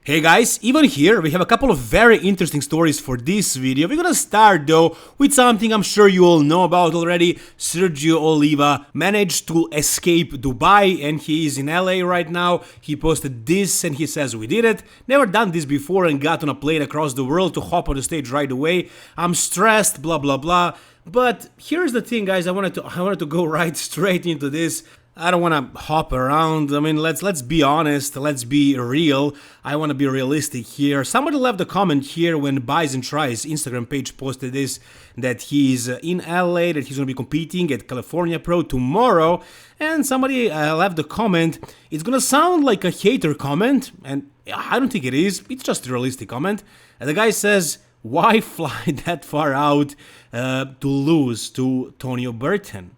Hey guys, even here we have a couple of very interesting stories for this video. We're gonna start though with something I'm sure you all know about already. Sergio Oliva managed to escape Dubai and he is in LA right now. He posted this and he says, "We did it. Never done this before and got on a plane across the world to hop on the stage right away. I'm stressed, blah blah blah." But here's the thing, guys, I wanted to go right straight into this. I don't want to hop around. I mean, let's be honest, let's be real. I want to be realistic here. Somebody left a comment here when Bison Tries Instagram page posted this, that he's in LA, that he's going to be competing at California Pro tomorrow, and somebody left a comment. It's going to sound like a hater comment, and I don't think it is. It's just a realistic comment. And the guy says, "Why fly that far out to lose to Tonio Burton?"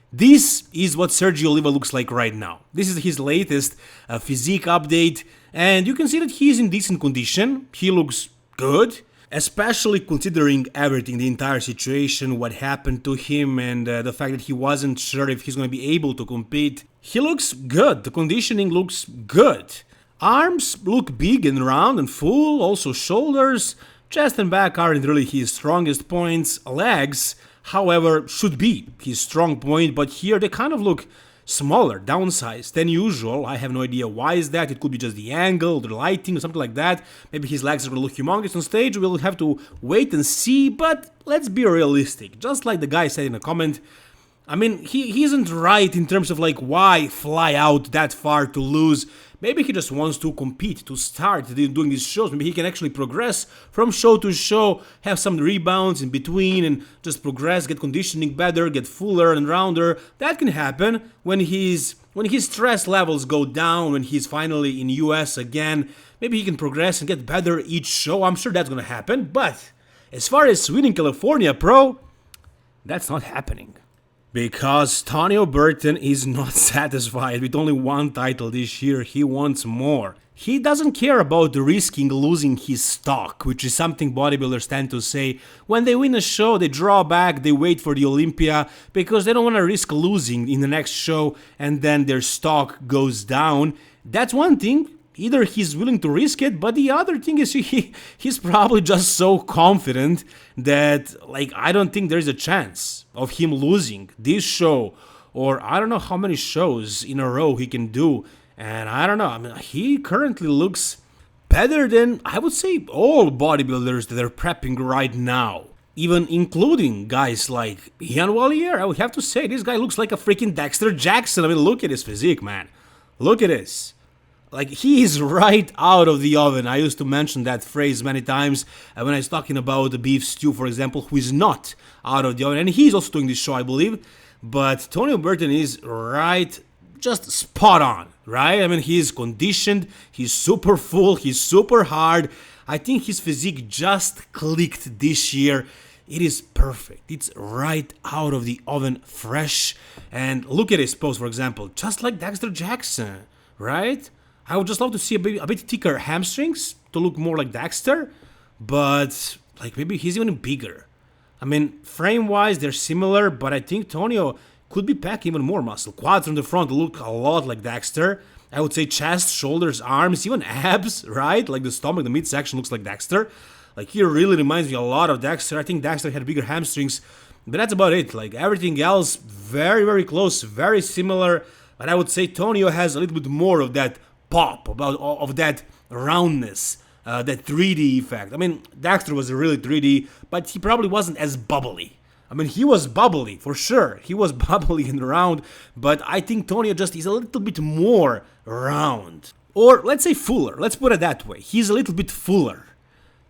This is what Sergio Oliva looks like right now. This is his latest physique update, and you can see that he's in decent condition. He looks good, especially considering everything, the entire situation, what happened to him, and the fact that he wasn't sure if he's going to be able to compete. He looks good. The conditioning looks good. Arms look big and round and full, also shoulders. Chest and back aren't really his strongest points. Legs, however, should be his strong point, but here they kind of look smaller, downsized than usual. I have no idea why is that. It could be just the angle, the lighting, or something like that. Maybe his legs are going to look humongous on stage. We'll have to wait and see, but let's be realistic. Just like the guy said in a comment, I mean, he isn't right in terms of like why fly out that far to lose. Maybe he just wants to compete, to start doing these shows. Maybe he can actually progress from show to show, have some rebounds in between and just progress, get conditioning better, get fuller and rounder. That can happen when his stress levels go down, when he's finally in US again. Maybe he can progress and get better each show. I'm sure that's going to happen. But as far as winning California Pro, that's not happening. Because Tonio Burton is not satisfied with only one title this year, he wants more. He doesn't care about risking losing his stock, which is something bodybuilders tend to say. When they win a show, they draw back, they wait for the Olympia, because they don't want to risk losing in the next show and then their stock goes down. That's one thing. Either he's willing to risk it, but the other thing is he's probably just so confident that, like, I don't think there's a chance of him losing this show, or I don't know how many shows in a row he can do. And I don't know, I mean, he currently looks better than, I would say, all bodybuilders that are prepping right now. Even including guys like Ian Wallier. I would have to say, this guy looks like a freaking Dexter Jackson. I mean, look at his physique, man. Look at this. Like, he is right out of the oven. I used to mention that phrase many times when I was talking about the beef stew, for example, who is not out of the oven. And he's also doing this show, I believe. But Tonio Burton is right, just spot on, right? I mean, he's conditioned, he's super full, he's super hard. I think his physique just clicked this year. It is perfect. It's right out of the oven, fresh. And look at his pose, for example, just like Dexter Jackson, right? I would just love to see a bit thicker hamstrings to look more like Dexter, but like maybe he's even bigger. I mean, frame-wise, they're similar, but I think Tonio could be packing even more muscle. Quads from the front look a lot like Dexter. I would say chest, shoulders, arms, even abs, right? Like the stomach, the midsection looks like Dexter. Like he really reminds me a lot of Dexter. I think Dexter had bigger hamstrings, but that's about it. Like everything else, very, very close, very similar. But I would say Tonio has a little bit more of that pop, of that roundness, that 3D effect. I mean, Dexter was really 3D, but he probably wasn't as bubbly. I mean, he was bubbly, for sure. He was bubbly and round, but I think Tonio just is a little bit more round. Or, let's say fuller. Let's put it that way. He's a little bit fuller.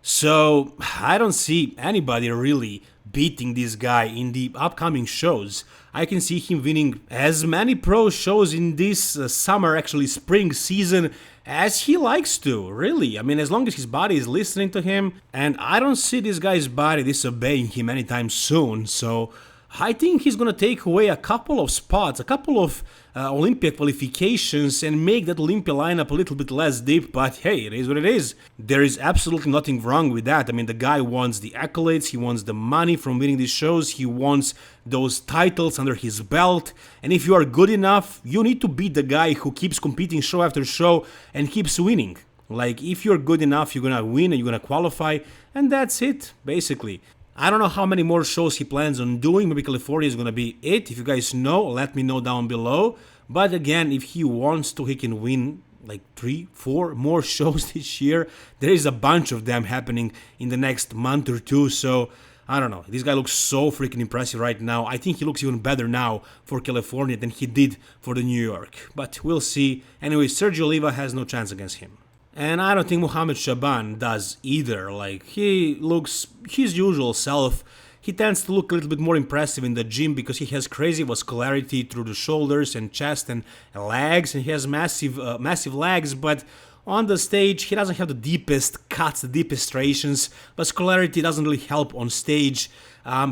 So, I don't see anybody really beating this guy in the upcoming shows. I can see him winning as many pro shows in this summer, actually spring season, as he likes to, really. I mean, as long as his body is listening to him, and I don't see this guy's body disobeying him anytime soon, so I think he's gonna take away a couple of spots, a couple of Olympia qualifications and make that Olympia lineup a little bit less deep, but hey, it is what it is. There is absolutely nothing wrong with that. I mean, the guy wants the accolades, he wants the money from winning these shows, he wants those titles under his belt, and if you are good enough, you need to beat the guy who keeps competing show after show and keeps winning. Like, if you're good enough, you're gonna win and you're gonna qualify, and that's it, basically. I don't know how many more shows he plans on doing. Maybe California is gonna be it. If you guys know, let me know down below. But again, if he wants to, he can win like 3, 4 more shows this year. There is a bunch of them happening in the next month or two, so I don't know. This guy looks so freaking impressive right now. I think he looks even better now for California than he did for the New York. But we'll see. Anyway, Sergio Oliva has no chance against him. And I don't think Muhammad Shabaan does either. Like, he looks his usual self. He tends to look a little bit more impressive in the gym because he has crazy vascularity through the shoulders and chest and legs, and he has massive legs, but on the stage he doesn't have the deepest cuts, the deepest striations. Vascularity doesn't really help on stage.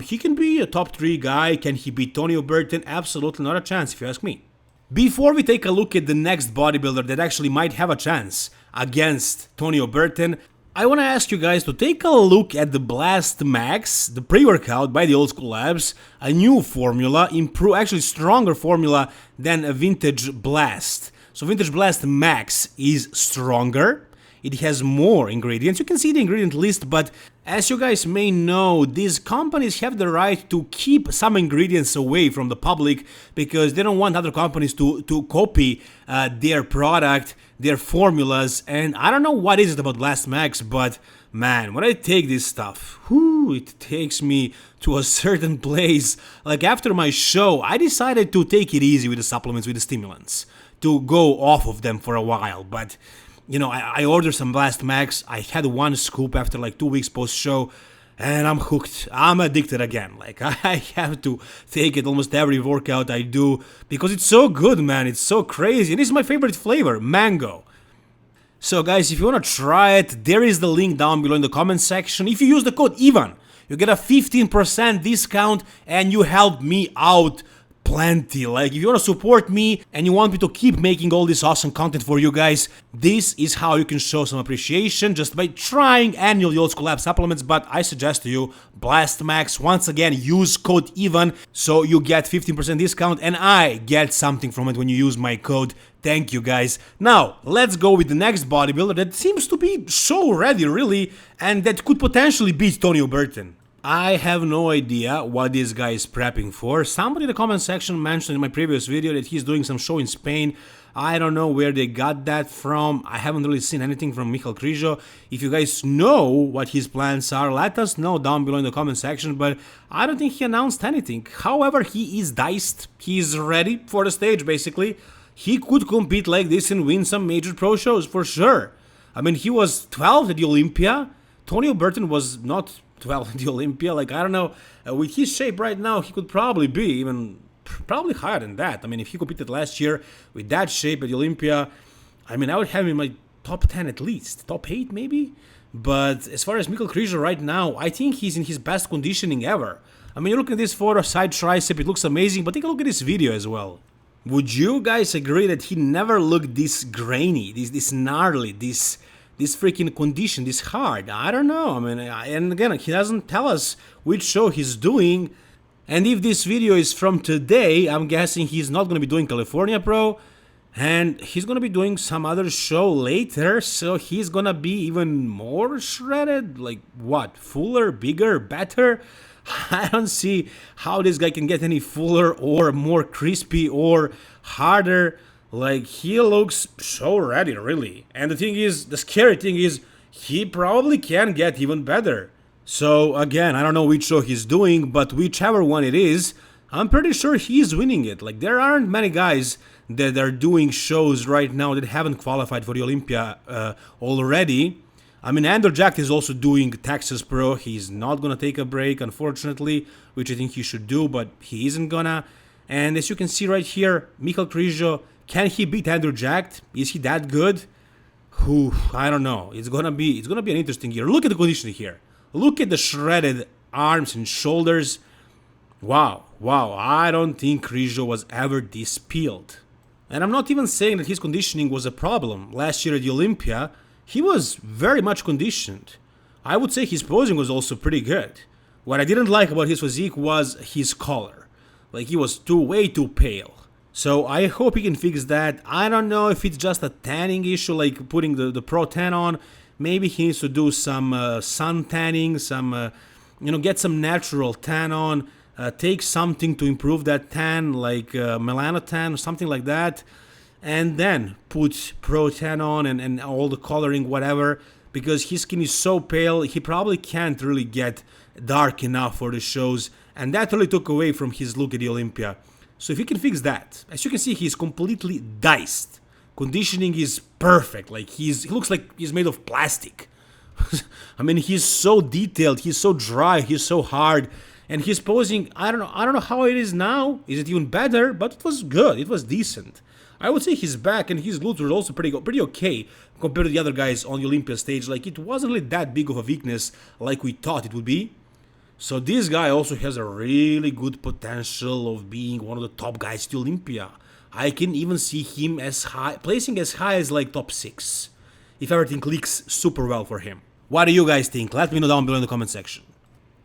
He can be a top 3 guy. Can he beat Tonio Burton? Absolutely not a chance, if you ask me. Before we take a look at the next bodybuilder that actually might have a chance against Tonio Burton, I want to ask you guys to take a look at the Blast Max, the pre-workout by the Old School Labs, a new formula, actually stronger formula than a Vintage Blast. So Vintage Blast Max is stronger, it has more ingredients. You can see the ingredient list, but as you guys may know, these companies have the right to keep some ingredients away from the public because they don't want other companies to copy their product, their formulas. And I don't know what is it about Blast Max, but man, when I take this stuff, it takes me to a certain place. Like, after my show, I decided to take it easy with the supplements, with the stimulants, to go off of them for a while. But you know, I ordered some Blast Max. I had 1 scoop after like 2 weeks post-show, and I'm hooked. I'm addicted again. Like, I have to take it almost every workout I do because it's so good, man. It's so crazy. And this is my favorite flavor, mango. So guys, if you want to try it, there is the link down below in the comment section. If you use the code EVAN, you get a 15% discount and you help me out plenty. Like, if you want to support me and you want me to keep making all this awesome content for you guys, this is how you can show some appreciation, just by trying any of the Old School Lab supplements. But I suggest to you Blast Max. Once again, use code EVAN so you get 15% discount and I get something from it when you use my code. Thank you guys. Now let's go with the next bodybuilder that seems to be show ready, really, and that could potentially beat Tonio Burton. I have no idea what this guy is prepping for. Somebody in the comment section mentioned in my previous video that he's doing some show in Spain. I don't know where they got that from. I haven't really seen anything from Krizo. If you guys know what his plans are, let us know down below in the comment section, but I don't think he announced anything. However, he is diced. He is ready for the stage, basically. He could compete like this and win some major pro shows for sure. I mean, he was 12th at the Olympia. Tonio Burton was not 12 at the Olympia. Like, I don't know, with his shape right now, he could probably be even probably higher than that. I mean, if he competed last year with that shape at the Olympia, I mean, I would have him in my top 10 at least, top 8 maybe. But as far as Krizo right now, I think he's in his best conditioning ever. I mean, you look at this photo, side tricep, it looks amazing, but take a look at this video as well. Would you guys agree that he never looked this grainy, this gnarly, this freaking condition, this hard? I don't know. I mean, and again, he doesn't tell us which show he's doing. And if this video is from today, I'm guessing he's not going to be doing California Pro, and he's going to be doing some other show later, so he's going to be even more shredded. Like, what? Fuller, bigger, better? I don't see how this guy can get any fuller or more crispy or harder. Like, he looks so ready, really. And the thing is, the scary thing is, he probably can get even better. So again, I don't know which show he's doing, but whichever one it is, I'm pretty sure he's winning it. Like, there aren't many guys that are doing shows right now that haven't qualified for the Olympia already. I mean, Andrew Jack is also doing Texas Pro. He's not gonna take a break, unfortunately, which I think he should do, but he isn't gonna. And as you can see right here, Krizo, can he beat Andrew Jack? Is he that good? I don't know. It's gonna be an interesting year. Look at the conditioning here. Look at the shredded arms and shoulders. Wow. I don't think Krizo was ever this peeled. And I'm not even saying that his conditioning was a problem. Last year at the Olympia, he was very much conditioned. I would say his posing was also pretty good. What I didn't like about his physique was his color. Like, he was way too pale. So I hope he can fix that. I don't know if it's just a tanning issue, like putting the Pro Tan on. Maybe he needs to do some sun tanning, some, get some natural tan on. Take something to improve that tan, like melanotan or something like that. And then put Pro Tan on and all the coloring, whatever. Because his skin is so pale, he probably can't really get dark enough for the shows. And that really took away from his look at the Olympia. So if he can fix that, as you can see, he's completely diced. Conditioning is perfect. Like he looks like he's made of plastic. I mean, he's so detailed, he's so dry, he's so hard, and his posing. I don't know how it is now. Is it even better? But it was good. It was decent. I would say his back and his glutes were also pretty okay compared to the other guys on the Olympia stage. Like it wasn't really that big of a weakness like we thought it would be. So this guy also has a really good potential of being one of the top guys to Olympia. I can even see him placing as high as like top 6, if everything clicks super well for him. What do you guys think? Let me know down below in the comment section.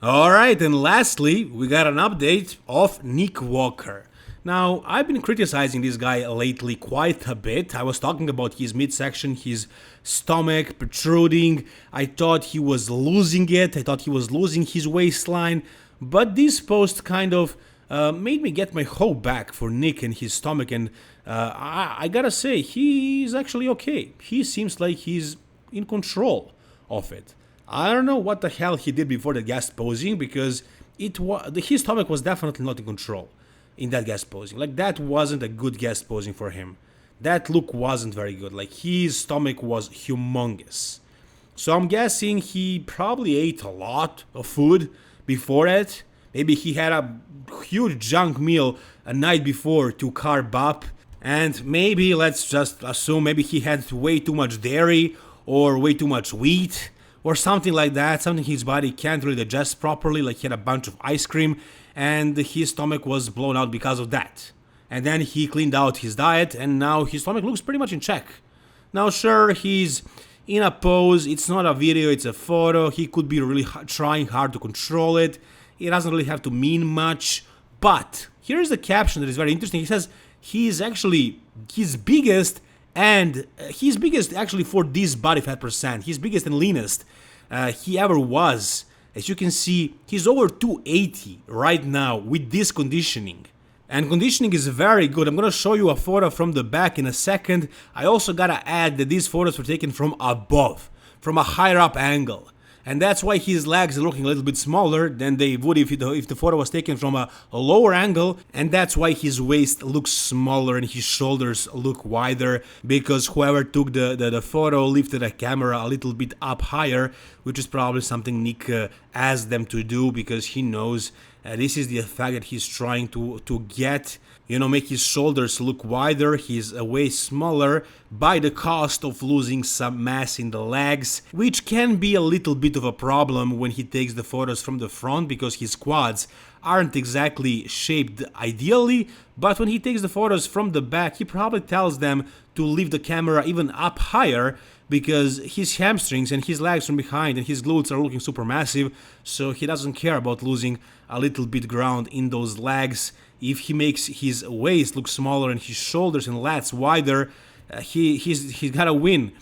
Alright, and lastly, we got an update of Nick Walker. Now, I've been criticizing this guy lately quite a bit. I was talking about his midsection, his stomach protruding. I thought he was losing it. I thought he was losing his waistline. But this post kind of made me get my hope back for Nick and his stomach. And I gotta say, he's actually okay. He seems like he's in control of it. I don't know what the hell he did before the guest posing, because his stomach was definitely not in control in that guest posing. Like, that wasn't a good guest posing for him. That look wasn't very good. Like, his stomach was humongous. So I'm guessing he probably ate a lot of food before it. Maybe he had a huge junk meal a night before to carb up. And maybe, let's just assume, maybe he had way too much dairy or way too much wheat or something like that. Something his body can't really digest properly. Like, he had a bunch of ice cream and his stomach was blown out because of that. And then he cleaned out his diet and now his stomach looks pretty much in check. Now, sure, he's in a pose. It's not a video, it's a photo. He could be really trying hard to control it. It doesn't really have to mean much. But here's the caption that is very interesting. He says he's actually his biggest actually for this body fat percent. His biggest and leanest he ever was. As you can see, he's over 280 right now with this conditioning. And conditioning is very good. I'm gonna show you a photo from the back in a second. I also gotta add that these photos were taken from above, from a higher up angle. And that's why his legs are looking a little bit smaller than they would if the photo was taken from a lower angle. And that's why his waist looks smaller and his shoulders look wider, because whoever took the photo lifted the camera a little bit up higher, which is probably something Nick asked them to do, because he knows this is the effect that he's trying to get. Make his shoulders look wider, his waist smaller, by the cost of losing some mass in the legs, which can be a little bit of a problem when he takes the photos from the front, because his quads aren't exactly shaped ideally. But when he takes the photos from the back, he probably tells them to leave the camera even up higher, because his hamstrings and his legs from behind and his glutes are looking super massive, so he doesn't care about losing a little bit ground in those legs. If he makes his waist look smaller and his shoulders and lats wider, he's gotta win.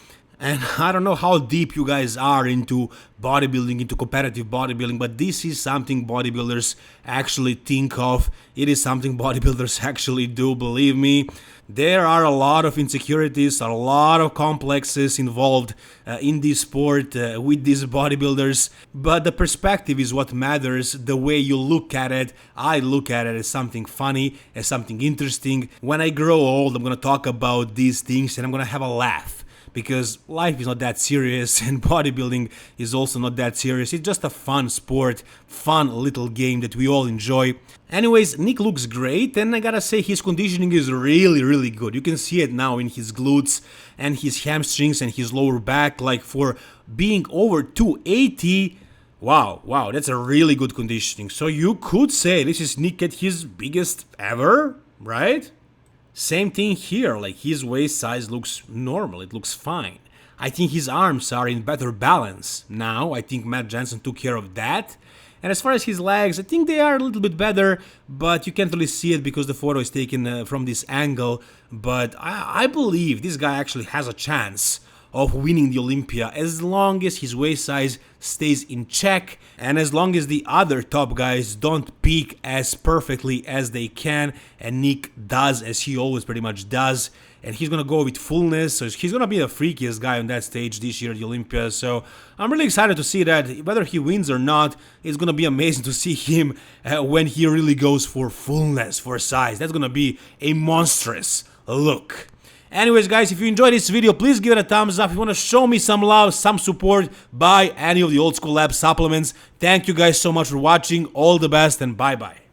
And I don't know how deep you guys are into bodybuilding, into competitive bodybuilding, but this is something bodybuilders actually think of. It is something bodybuilders actually do, believe me. There are a lot of insecurities, a lot of complexes involved in this sport with these bodybuilders, but the perspective is what matters, the way you look at it. I look at it as something funny, as something interesting. When I grow old, I'm gonna talk about these things and I'm gonna have a laugh. Because life is not that serious and bodybuilding is also not that serious. It's just a fun sport, fun little game that we all enjoy. Anyways, Nick looks great, and I gotta say his conditioning is really good. You can see it now in his glutes and his hamstrings and his lower back. Like, for being over 280, wow, that's a really good conditioning. So you could say this is Nick at his biggest ever, right? Same thing here, like his waist size looks normal, it looks fine. I think his arms are in better balance now. I think Matt Jensen took care of that. And as far as his legs, I think they are a little bit better, but you can't really see it because the photo is taken from this angle. But I believe this guy actually has a chance of winning the Olympia as long as his waist size stays in check and as long as the other top guys don't peak as perfectly as they can, and Nick does, as he always pretty much does. And he's gonna go with fullness, so he's gonna be the freakiest guy on that stage this year at the Olympia. So I'm really excited to see that. Whether he wins or not, it's gonna be amazing to see him when he really goes for fullness, for size. That's gonna be a monstrous look. Anyways, guys, if you enjoyed this video, please give it a thumbs up. If you want to show me some love, some support, buy any of the Old School Lab supplements. Thank you guys so much for watching. All the best and bye-bye.